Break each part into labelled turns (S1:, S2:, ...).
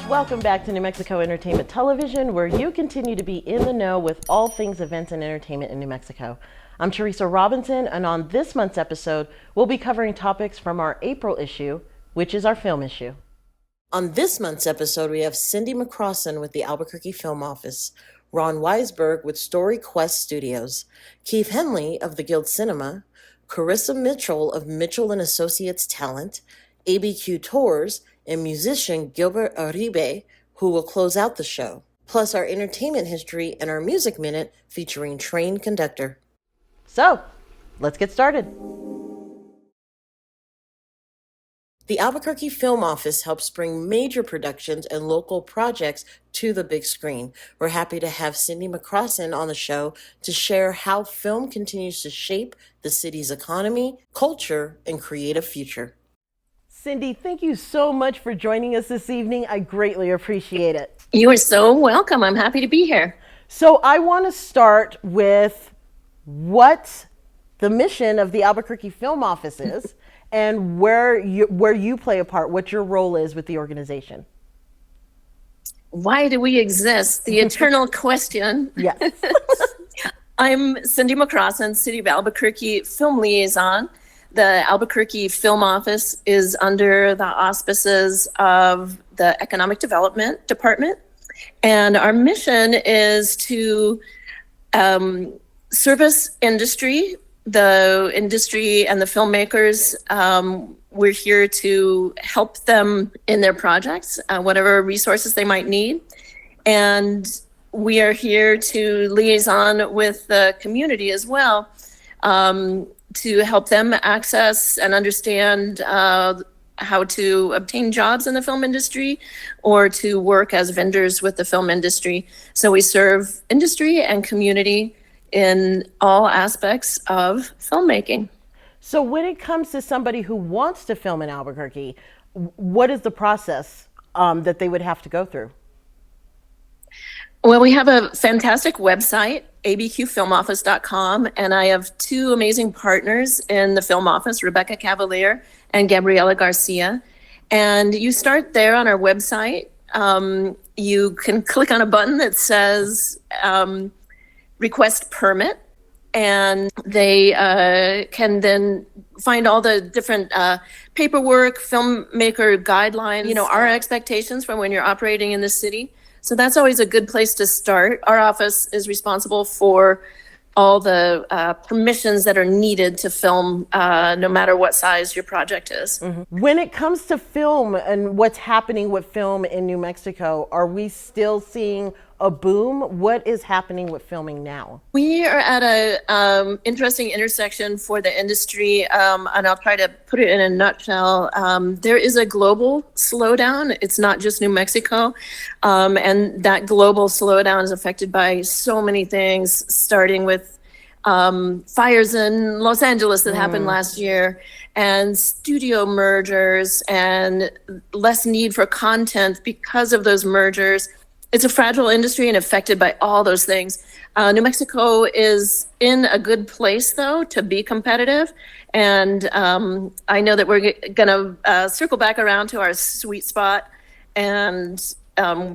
S1: Welcome back to New Mexico Entertainment Television, where you continue to be in the know with all things events and entertainment in New Mexico. I'm Carissa Robinson, and on this month's episode, we'll be covering topics from our April issue, which is our film issue. On this month's episode, we have Cyndy McCrossen with the Albuquerque Film Office, Ron Weisberg with Story Quest Studios, Keif Henley of the Guild Cinema, Carissa Mitchell of Mitchell & Associates Talent, ABQ Tours, and musician Gilbert Uribe, who will close out the show, plus our entertainment history and our music minute featuring Train Conductor. So, let's get started. The Albuquerque Film Office helps bring major productions and local projects to the big screen. We're happy to have Cyndy McCrossen on the show to share how film continues to shape the city's economy, culture, and creative future. Cyndy, thank you so much for joining us this evening. I greatly appreciate it.
S2: You are so welcome. I'm happy to be here.
S1: So I want to start with what the mission of the Albuquerque Film Office is and where you play a part, what your role is with the organization.
S2: Why do we exist? The eternal question.
S1: Yes.
S2: I'm Cyndy McCrossen, City of Albuquerque Film Liaison. The Albuquerque Film Office is under the auspices of the Economic Development Department. And our mission is to service industry, the industry and the filmmakers. We're here to help them in their projects, whatever resources they might need. And we are here to liaison with the community as well, to help them access and understand how to obtain jobs in the film industry or to work as vendors with the film industry. So we serve industry and community in all aspects of filmmaking.
S1: So when it comes to somebody who wants to film in Albuquerque, what is the process that they would have to go through?
S2: Well, we have a fantastic website, abqfilmoffice.com, and I have two amazing partners in the film office, Rebecca Cavalier and Gabriela Garcia. And you start there on our website. You can click on a button that says request permit, and they can then find all the different paperwork, filmmaker guidelines, our expectations from when you're operating in the city. So that's always a good place to start. Our office is responsible for all the permissions that are needed to film, no matter what size your project is.
S1: Mm-hmm. When it comes to film and what's happening with film in New Mexico, are we still seeing a boom? What is happening with filming now?
S2: We are at a interesting intersection for the industry, and I'll try to put it in a nutshell. There is a global slowdown. It's not just New Mexico, and that global slowdown is affected by so many things, starting with fires in Los Angeles that happened last year, and studio mergers, and less need for content because of those mergers. It's a fragile industry and affected by all those things. New Mexico is in a good place, though, to be competitive. And I know that we're going to circle back around to our sweet spot and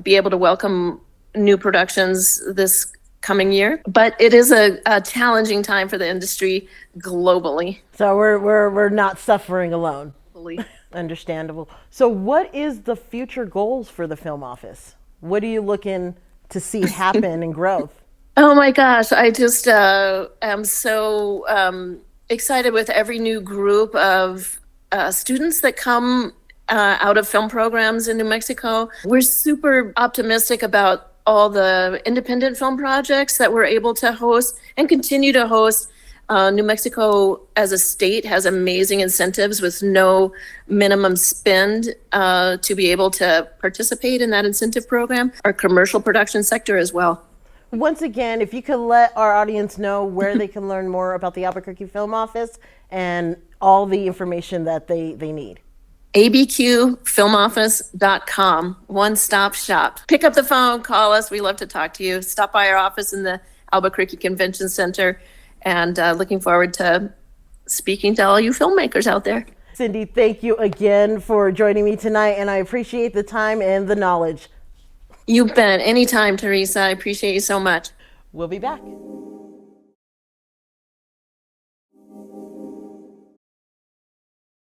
S2: be able to welcome new productions this coming year. But it is a challenging time for the industry globally.
S1: So we're not suffering alone.
S2: Fully.
S1: Understandable. So what is the future goals for the film office? What are you looking to see happen in growth?
S2: Oh my gosh, I just am so excited with every new group of students that come out of film programs in New Mexico. We're super optimistic about all the independent film projects that we're able to host and continue to host. New Mexico as a state has amazing incentives with no minimum spend to be able to participate in that incentive program. Our commercial production sector as well.
S1: Once again, if you could let our audience know where they can learn more about the Albuquerque Film Office and all the information that they need.
S2: abqfilmoffice.com, one-stop shop. Pick up the phone, call us. We love to talk to you. Stop by our office in the Albuquerque Convention Center. And looking forward to speaking to all you filmmakers out there.
S1: Cyndy, thank you again for joining me tonight, and I appreciate the time and the knowledge.
S2: You bet. Anytime, Teresa. I appreciate you so much.
S1: We'll be back.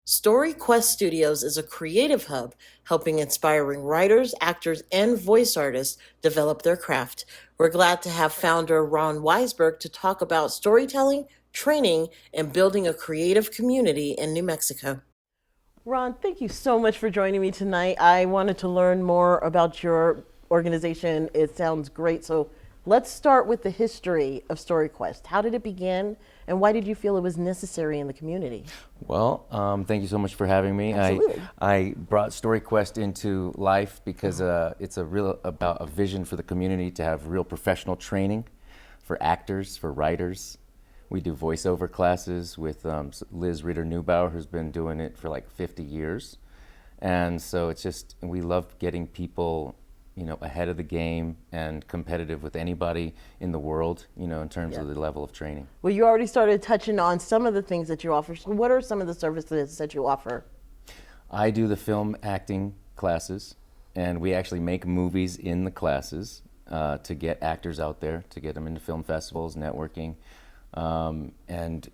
S1: Story Quest Studios is a creative hub helping inspiring writers, actors, and voice artists develop their craft. We're glad to have founder Ron Weisberg to talk about storytelling, training, and building a creative community in New Mexico. Ron, thank you so much for joining me tonight. I wanted to learn more about your organization. It sounds great. So let's start with the history of StoryQuest. How did it begin, and why did you feel it was necessary in the community?
S3: Well, thank you so much for having me.
S1: Absolutely.
S3: I brought StoryQuest into it's about a vision for the community to have real professional training for actors, for writers. We do voiceover classes with Liz Ritter-Neubauer, who's been doing it for like 50 years. And so we love getting people, ahead of the game and competitive with anybody in the world, in terms of the level of training.
S1: Well, you already started touching on some of the things that you offer. So what are some of the services that you offer?
S3: I do the film acting classes, and we actually make movies in the classes to get actors out there, to get them into film festivals, networking. And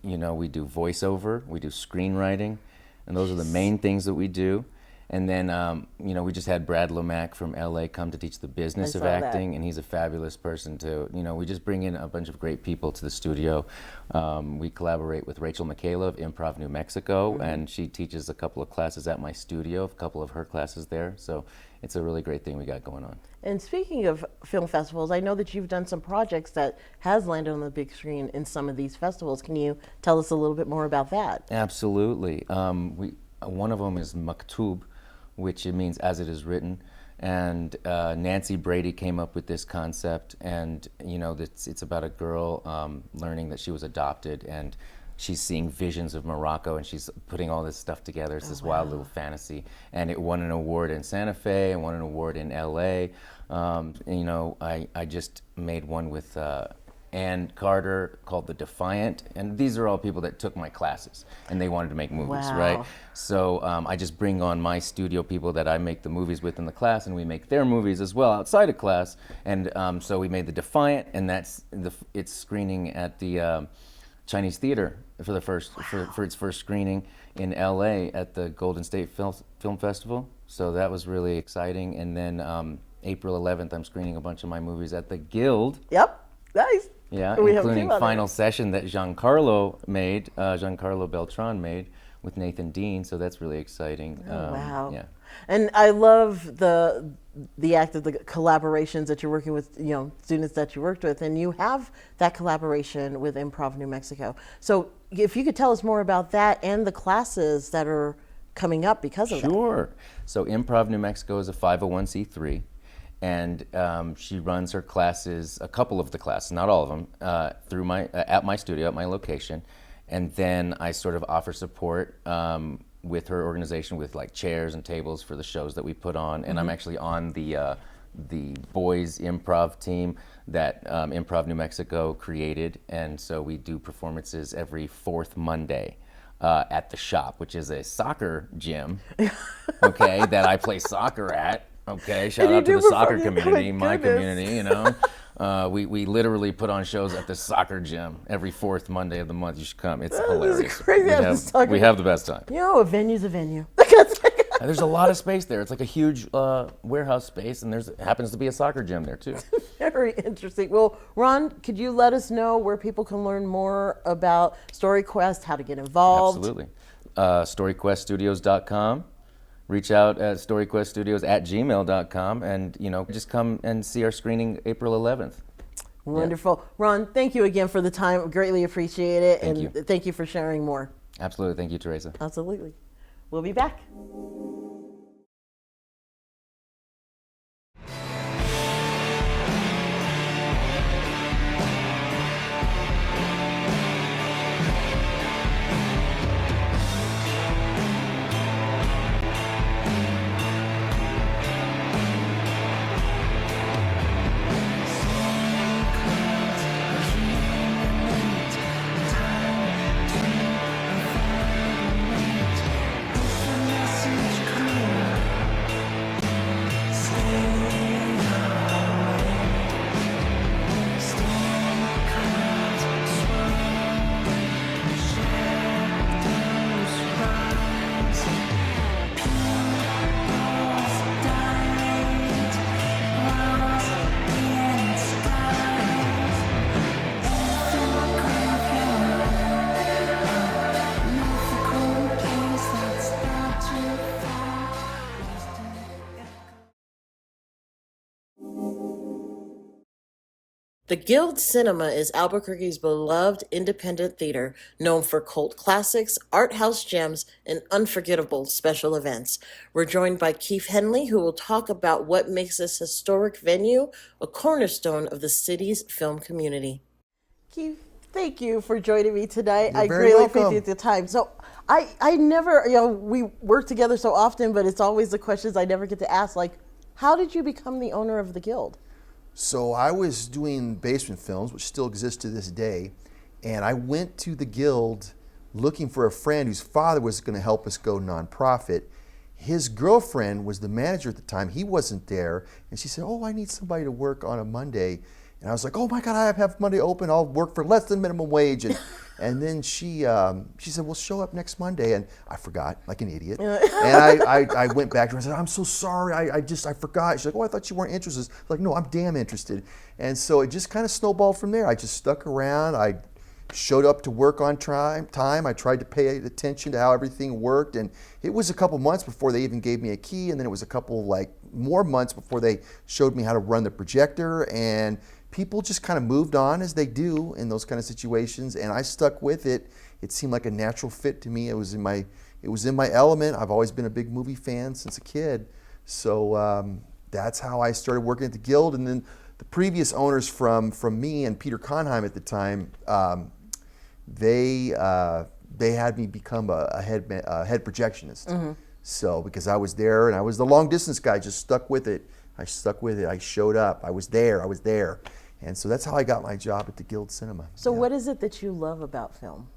S3: we do voiceover, we do screenwriting, and those are the main things that we do. And then, we just had Brad Lomack from LA come to teach the business of acting, and he's a fabulous person too. We just bring in a bunch of great people to the studio. We collaborate with Rachel Michaela of Improv New Mexico, and she teaches a couple of classes at my studio, a couple of her classes there. So it's a really great thing we got going on.
S1: And speaking of film festivals, I know that you've done some projects that has landed on the big screen in some of these festivals. Can you tell us a little bit more about that?
S3: Absolutely. One of them is Maktub, which it means as it is written. And Nancy Brady came up with this concept, and it's about a girl learning that she was adopted, and she's seeing visions of Morocco, and she's putting all this stuff together. It's this wild little fantasy, and it won an award in Santa Fe and won an award in LA. I just made one with Ann Carter called The Defiant, and these are all people that took my classes and they wanted to make movies, right? So I just bring on my studio people that I make the movies with in the class, and we make their movies as well outside of class. And so we made The Defiant, and it's screening at the Chinese Theater for its first screening in LA at the Golden State Film Festival. So that was really exciting. And then April 11th, I'm screening a bunch of my movies at the Guild.
S1: Yep, nice.
S3: Yeah, including Final Session that Giancarlo Beltran made with Nathan Dean. So that's really exciting.
S1: Wow.
S3: Yeah.
S1: And I love the act of the collaborations that you're working with, students that you worked with, and you have that collaboration with Improv New Mexico. So if you could tell us more about that and the classes that are coming up because of that. Sure.
S3: So Improv New Mexico is a 501c3, and she runs her classes, a couple of the classes, not all of them, at my studio, at my location, and then I sort of offer support with her organization with like chairs and tables for the shows that we put on. And I'm actually on the boys improv team that Improv New Mexico created. And so we do performances every fourth Monday at the shop, which is a soccer gym, okay, that I play soccer at. Okay, shout out to the soccer community, my community, We literally put on shows at the soccer gym every fourth Monday of the month. You should come. It's hilarious.
S1: Crazy.
S3: We have the best time.
S1: A venue's a venue.
S3: There's a lot of space there. It's like a huge warehouse space, and it happens to be a soccer gym there too.
S1: Very interesting. Well, Ron, could you let us know where people can learn more about StoryQuest, how to get involved?
S3: Absolutely. StoryQuestStudios.com. Reach out at StoryQuestStudios@gmail.com, and just come and see our screening April 11th.
S1: Wonderful. Yeah. Ron, thank you again for the time. Greatly appreciate it. Thank you for sharing more.
S3: Absolutely. Thank you, Teresa.
S1: Absolutely. We'll be back. The Guild Cinema is Albuquerque's beloved independent theater, known for cult classics, art house gems, and unforgettable special events. We're joined by Keif Henley, who will talk about what makes this historic venue a cornerstone of the city's film community. Keif, thank you for joining me tonight.
S4: You're
S1: I
S4: very
S1: greatly
S4: welcome.
S1: appreciate the time. So I never, we work together so often, but it's always the questions I never get to ask, like, how did you become the owner of the Guild?
S4: So I was doing basement films, which still exist to this day, and I went to the Guild looking for a friend whose father was going to help us go nonprofit. His girlfriend was the manager at the time. He wasn't there, and she said, "Oh, I need somebody to work on a Monday." And I was like, "Oh my God, I have Monday open. I'll work for less than minimum wage." And then she said, "Well, show up next Monday." And I forgot, like an idiot. And I went back to her and said, "I'm so sorry. I forgot." She's like, "Oh, I thought you weren't interested." I was like, "No, I'm damn interested." And so it just kind of snowballed from there. I just stuck around. I showed up to work on time. I tried to pay attention to how everything worked. And it was a couple months before they even gave me a key. And then it was a couple more months before they showed me how to run the projector. And people just kind of moved on, as they do in those kind of situations, and I stuck with it. It seemed like a natural fit to me. It was in my element. I've always been a big movie fan since a kid, so that's how I started working at the Guild. And then the previous owners from me and Peter Conheim at the time, they had me become a head projectionist. Mm-hmm. So because I was there and I was the long distance guy, just stuck with it. I showed up. I was there. And so that's how I got my job at the Guild Cinema.
S1: So what is it that you love about film?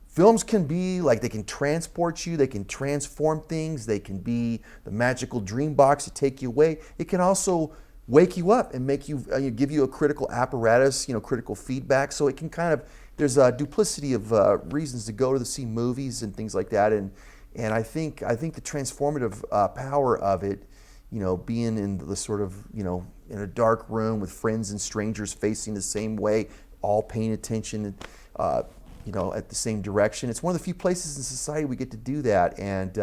S4: Films can be like, they can transport you, they can transform things, they can be the magical dream box to take you away. It can also wake you up and make you, give you a critical apparatus, critical feedback. So it can there's a duplicity of reasons to go to see movies and things like that. And I think the transformative power of it, being in the sort of, in a dark room with friends and strangers facing the same way, all paying attention, at the same direction. It's one of the few places in society we get to do that, and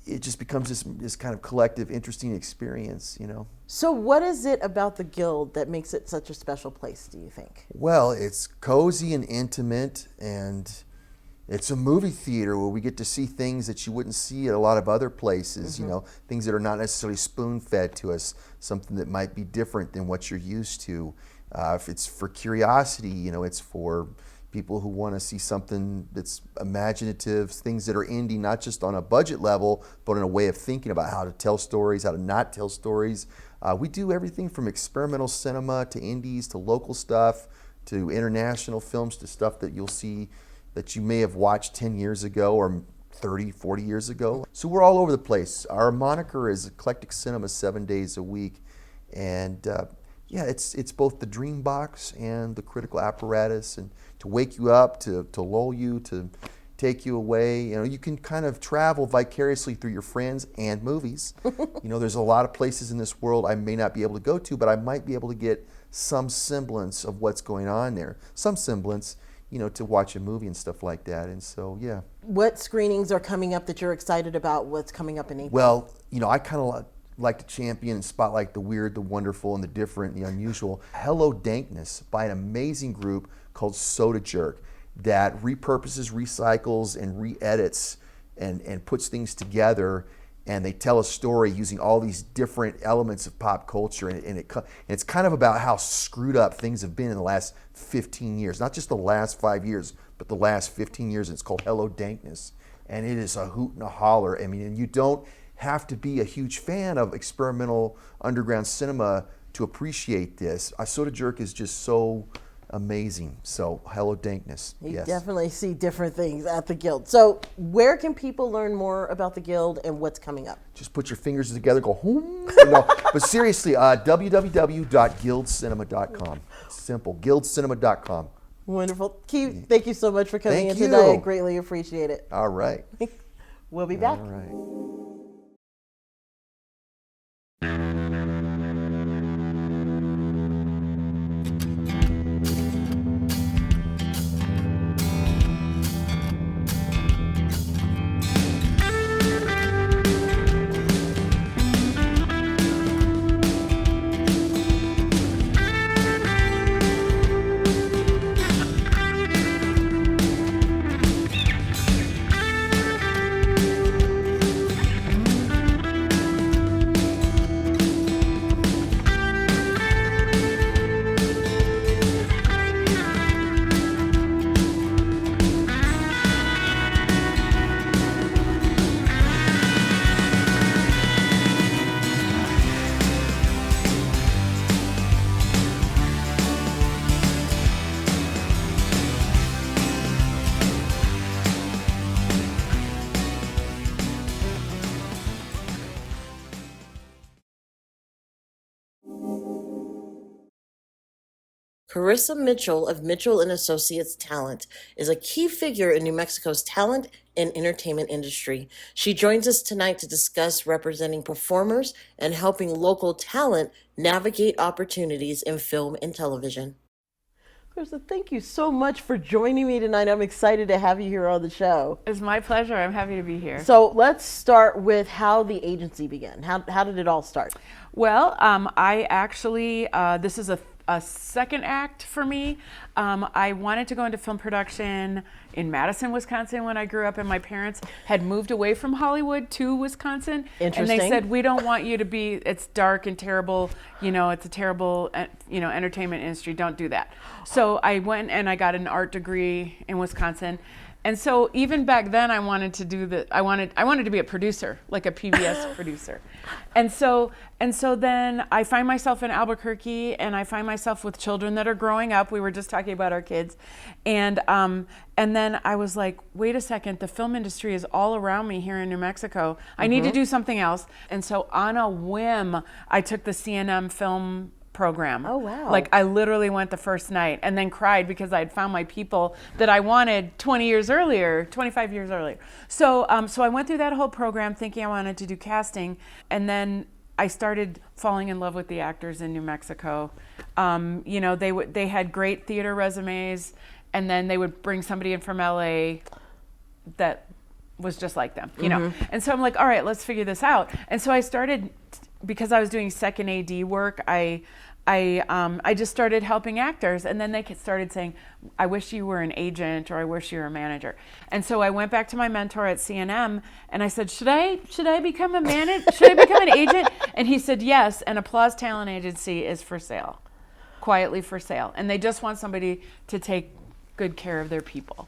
S4: it just becomes this kind of collective, interesting experience,
S1: So what is it about the Guild that makes it such a special place, do you think?
S4: Well, it's cozy and intimate, and it's a movie theater where we get to see things that you wouldn't see at a lot of other places, mm-hmm. Things that are not necessarily spoon-fed to us, something that might be different than what you're used to. If it's for curiosity, it's for people who want to see something that's imaginative, things that are indie, not just on a budget level, but in a way of thinking about how to tell stories, how to not tell stories. We do everything from experimental cinema to indies to local stuff to international films to stuff that you'll see that you may have watched 10 years ago or 30, 40 years ago. So we're all over the place. Our moniker is Eclectic Cinema 7 days a week. And it's both the dream box and the critical apparatus, and to wake you up, to lull you, to take you away. You can kind of travel vicariously through your friends and movies. There's a lot of places in this world I may not be able to go to, but I might be able to get some semblance of what's going on there. Some semblance, to watch a movie and stuff like that. And so, yeah. What
S1: screenings are coming up that you're excited about? What's coming up in April?
S4: Well, I kind of like to champion and spotlight the weird, the wonderful, and the different, the unusual. Hello Dankness by an amazing group called Soda Jerk that repurposes, recycles, and re-edits and puts things together. And they tell a story using all these different elements of pop culture, and it's kind of about how screwed up things have been in the last 15 years, not just the last 5 years, but the last 15 years. It's called Hello Dankness, and it is a hoot and a holler. I mean, and you don't have to be a huge fan of experimental underground cinema to appreciate this. Soda Jerk is just so amazing. So Hello Dankness.
S1: You
S4: Yes.
S1: definitely see different things at the Guild. So where can people learn more about the Guild and what's coming up?
S4: Just put your fingers together, go home. But seriously, www.guildcinema.com. Simple, guildcinema.com.
S1: Wonderful. Keif, thank you so much for coming
S4: Thank
S1: in
S4: you.
S1: today. I greatly appreciate it.
S4: All right.
S1: We'll be back.
S4: All right.
S1: Carissa Mitchell of Mitchell and Associates Talent is a key figure in New Mexico's talent and entertainment industry. She joins us tonight to discuss representing performers and helping local talent navigate opportunities in film and television. Carissa, thank you so much for joining me tonight. I'm excited to have you here on the show.
S5: It's my pleasure. I'm happy to be here.
S1: So let's start with how the agency began. How did it all start?
S5: Well, I actually, this is a second act for me. I wanted to go into film production in Madison, Wisconsin when I grew up, and my parents had moved away from Hollywood to Wisconsin.
S1: Interesting.
S5: And they said, we don't want you to be, it's dark and terrible, it's a terrible, entertainment industry, don't do that. So I went and I got an art degree in Wisconsin. And so even back then I wanted to I wanted to be a producer, like a PBS producer. And so then I find myself in Albuquerque, and I find myself with children that are growing up. We were just talking about our kids. And then I was like, wait a second, the film industry is all around me here in New Mexico. I need to do something else. And so on a whim, I took the CNM film program.
S1: Oh, wow.
S5: Like I literally went the first night and then cried because I had found my people that I wanted 25 years earlier. So I went through that whole program thinking I wanted to do casting, and then I started falling in love with the actors in New Mexico. They had great theater resumes, and then they would bring somebody in from LA that was just like them, And so I'm like, all right, let's figure this out. And so I started, because I was doing second AD work, I just started helping actors, and then they started saying, I wish you were an agent, or I wish you were a manager. And so I went back to my mentor at CNM and I said, should I become a manager? Should I become an agent? And he said, yes, and Applause Talent Agency is for sale, quietly for sale. And they just want somebody to take good care of their people.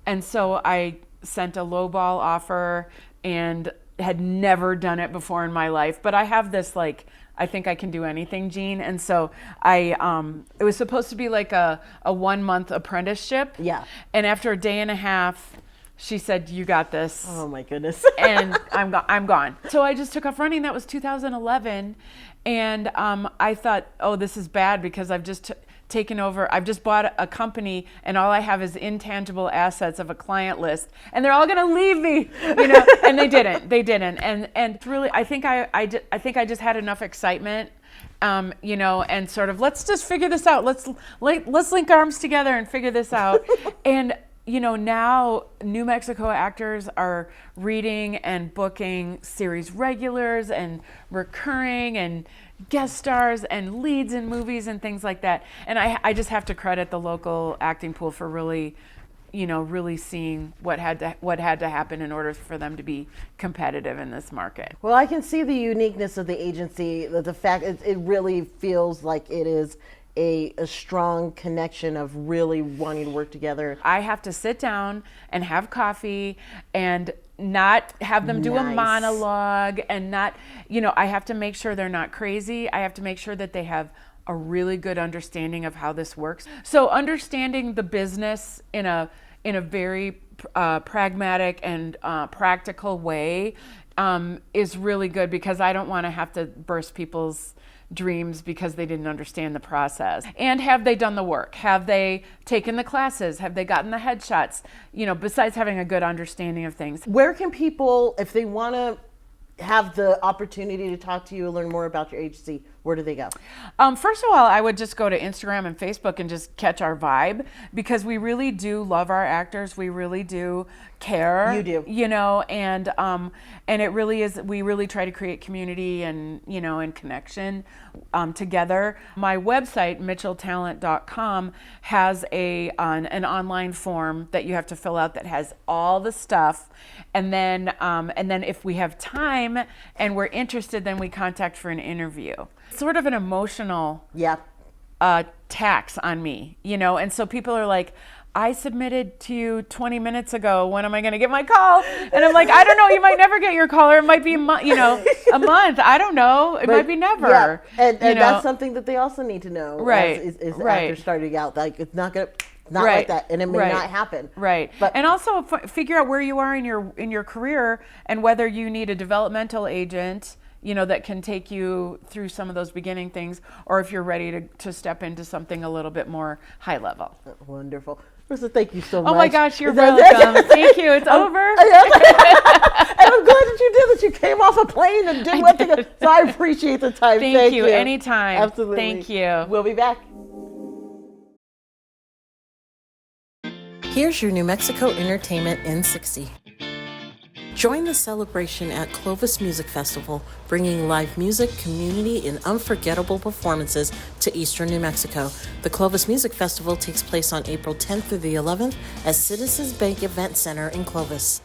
S5: And so I sent a lowball offer and had never done it before in my life, but I have this I think I can do anything gene. And so it was supposed to be like a 1 month apprenticeship.
S1: Yeah.
S5: And after a day and a half, she said, you got this.
S1: Oh my goodness.
S5: And I'm gone. So I just took off running. That was 2011. And I thought, oh, this is bad because I've just taken over. I've just bought a company, and all I have is intangible assets of a client list, and they're all going to leave me, and they didn't. And really, I think I just had enough excitement, and sort of, let's just figure this out. Let's link arms together and figure this out. And now New Mexico actors are reading and booking series regulars and recurring and guest stars and leads in movies and things like that. And I just have to credit the local acting pool for really seeing what had to happen in order for them to be competitive in this market.
S1: Well, I can see the uniqueness of the agency, the fact it really feels like it is a strong connection of really wanting to work together.
S5: I have to sit down and have coffee and not have them do a monologue, and not, I have to make sure they're not crazy. I have to make sure that they have a really good understanding of how this works. So understanding the business in a very pragmatic and practical way is really good, because I don't want to have to burst people's dreams because they didn't understand the process. And have they done the work? Have they taken the classes? Have they gotten the headshots? Besides having a good understanding of things.
S1: Where can people, if they want to have the opportunity to talk to you and learn more about your agency, where do they go?
S5: First of all, I would just go to Instagram and Facebook and just catch our vibe, because we really do love our actors. We really do care.
S1: You do.
S5: And it really is, we really try to create community and, and connection together. My website, mitchelltalent.com, has an online form that you have to fill out that has all the stuff. And then if we have time and we're interested, then we contact for an interview. Sort of an emotional tax on me, and so people are like, I submitted to you 20 minutes ago. When am I going to get my call? And I'm like, I don't know. You might never get your call, or it might be a month. I don't know. It might be never.
S1: Yeah. And that's something that they also need to know.
S5: Right.
S1: Is
S5: Right.
S1: Actors starting out, like it's not like that, and it may not happen.
S5: Right.
S1: But
S5: and also figure out where you are in your career and whether you need a developmental agent, that can take you through some of those beginning things, or if you're ready to step into something a little bit more high level.
S1: Wonderful. Marissa, thank you so much.
S5: Oh my gosh, you're welcome. Thank you. It's over.
S1: And I'm glad that you did that. You came off a plane and did one thing. So I appreciate the time.
S5: Thank you. Anytime.
S1: Absolutely.
S5: Thank you.
S1: We'll be back. Here's your New Mexico Entertainment in 60. Join the celebration at Clovis Music Festival, bringing live music, community, and unforgettable performances to Eastern New Mexico. The Clovis Music Festival takes place on April 10th through the 11th at Citizens Bank Event Center in Clovis.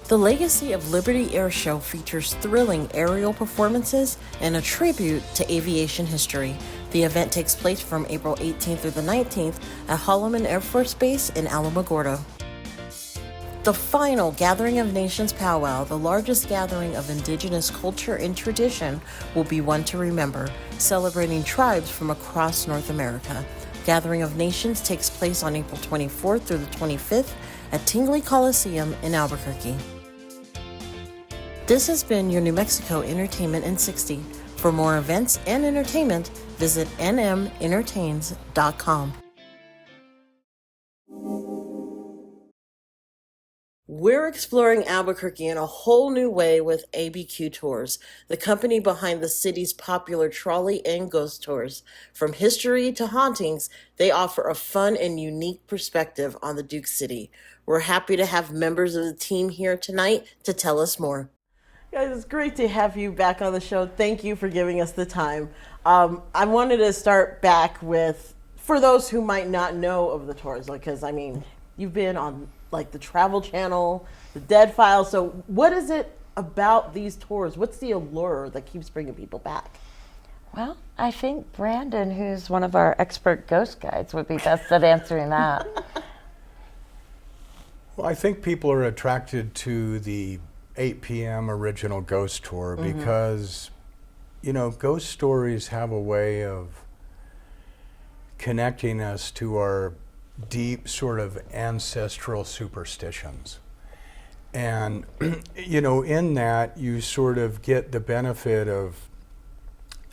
S1: The Legacy of Liberty Air Show features thrilling aerial performances and a tribute to aviation history. The event takes place from April 18th through the 19th at Holloman Air Force Base in Alamogordo. The final Gathering of Nations powwow, the largest gathering of indigenous culture and tradition, will be one to remember, celebrating tribes from across North America. Gathering of Nations takes place on April 24th through the 25th at Tingley Coliseum in Albuquerque. This has been your New Mexico Entertainment in 60. For more events and entertainment, visit nmentertains.com. We're exploring Albuquerque in a whole new way with ABQ Tours, the company behind the city's popular trolley and ghost tours. From history to hauntings, they offer a fun and unique perspective on the Duke City. We're happy to have members of the team here tonight to tell us more. Guys, it's great to have you back on the show. Thank you for giving us the time. I wanted to start back with, for those who might not know of the tours, because you've been on the Travel Channel, the Dead Files. So what is it about these tours? What's the allure that keeps bringing people back?
S6: Well, I think Brandon, who's one of our expert ghost guides, would be best at answering that.
S7: Well, I think people are attracted to the 8 p.m. original ghost tour because, ghost stories have a way of connecting us to our deep sort of ancestral superstitions. And, in that you sort of get the benefit of,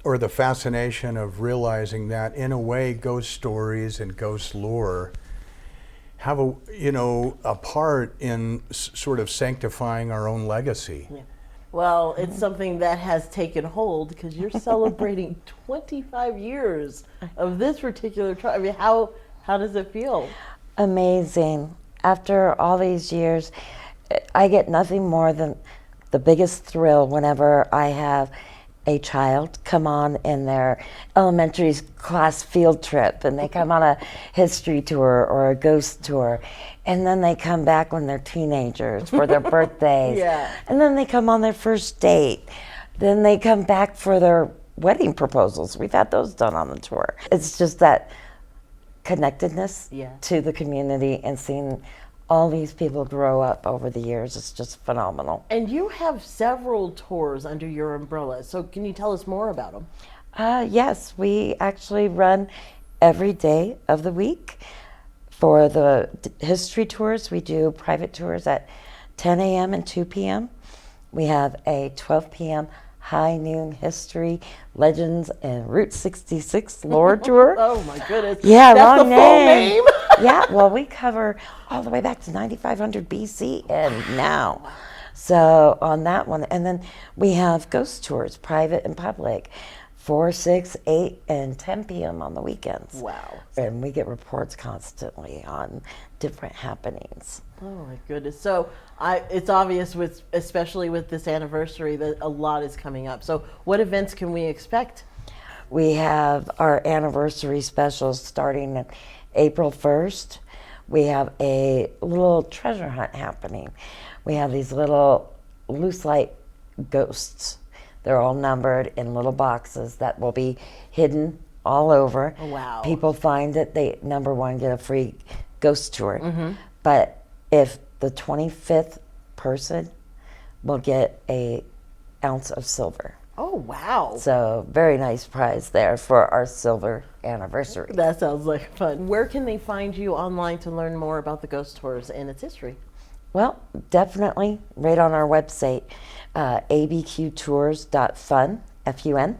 S7: or the fascination of realizing that in a way ghost stories and ghost lore have a part in sort of sanctifying our own legacy.
S1: Yeah. Well, it's something that has taken hold because you're celebrating 25 years of this particular trial. How does it feel?
S6: Amazing. After all these years, I get nothing more than the biggest thrill whenever I have a child come on in their elementary class field trip and they come on a history tour or a ghost tour, and then they come back when they're teenagers for their birthdays.
S1: Yeah.
S6: And then they come on their first date. Then they come back for their wedding proposals. We've had those done on the tour. It's just that connectedness to the community and seeing all these people grow up over the years is just phenomenal.
S1: And you have several tours under your umbrella, so can you tell us more about them?
S6: Yes, we actually run every day of the week. For the history tours, we do private tours at 10 a.m. and 2 p.m. We have a 12 p.m. high noon history, legends, and Route 66 lore tour.
S1: Oh my goodness.
S6: Yeah,
S1: that's
S6: long
S1: the full name.
S6: Yeah, well, we cover all the way back to 9500 BC and now. So on that one, and then we have ghost tours, private and public, 4, 6, 8, and 10 p.m. on the weekends.
S1: Wow.
S6: And we get reports constantly on different happenings.
S1: Oh my goodness. So it's obvious, especially with this anniversary, that a lot is coming up. So what events can we expect?
S6: We have our anniversary specials starting in April 1st. We have a little treasure hunt happening. We have these little loose light ghosts. They're all numbered in little boxes that will be hidden all over.
S1: Oh, wow.
S6: People find it, they, number one, get a free ghost tour. But if the 25th person will get an ounce of silver.
S1: Oh, wow.
S6: So very nice prize there for our silver anniversary.
S1: That sounds like fun. Where can they find you online to learn more about the ghost tours and its history?
S6: Well, definitely right on our website. abqtours.fun, F-U-N.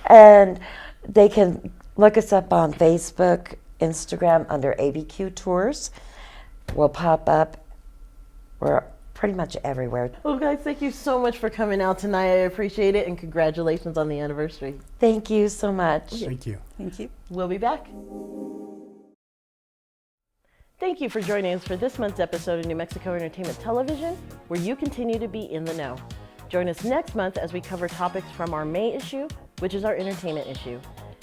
S6: And they can look us up on Facebook, Instagram under ABQ Tours. We'll pop up. We're pretty much everywhere.
S1: Well, guys, thank you so much for coming out tonight. I appreciate it, and congratulations on the anniversary.
S6: Thank you so much.
S7: Thank you.
S5: Thank you.
S1: We'll be back. Thank you for joining us for this month's episode of New Mexico Entertainment Television, where you continue to be in the know. Join us next month as we cover topics from our May issue, which is our entertainment issue.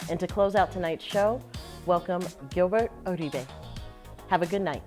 S1: And to close out tonight's show, welcome Gilbert Uribe. Have a good night.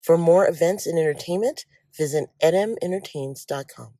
S8: For more events and entertainment, visit nmentertains.com.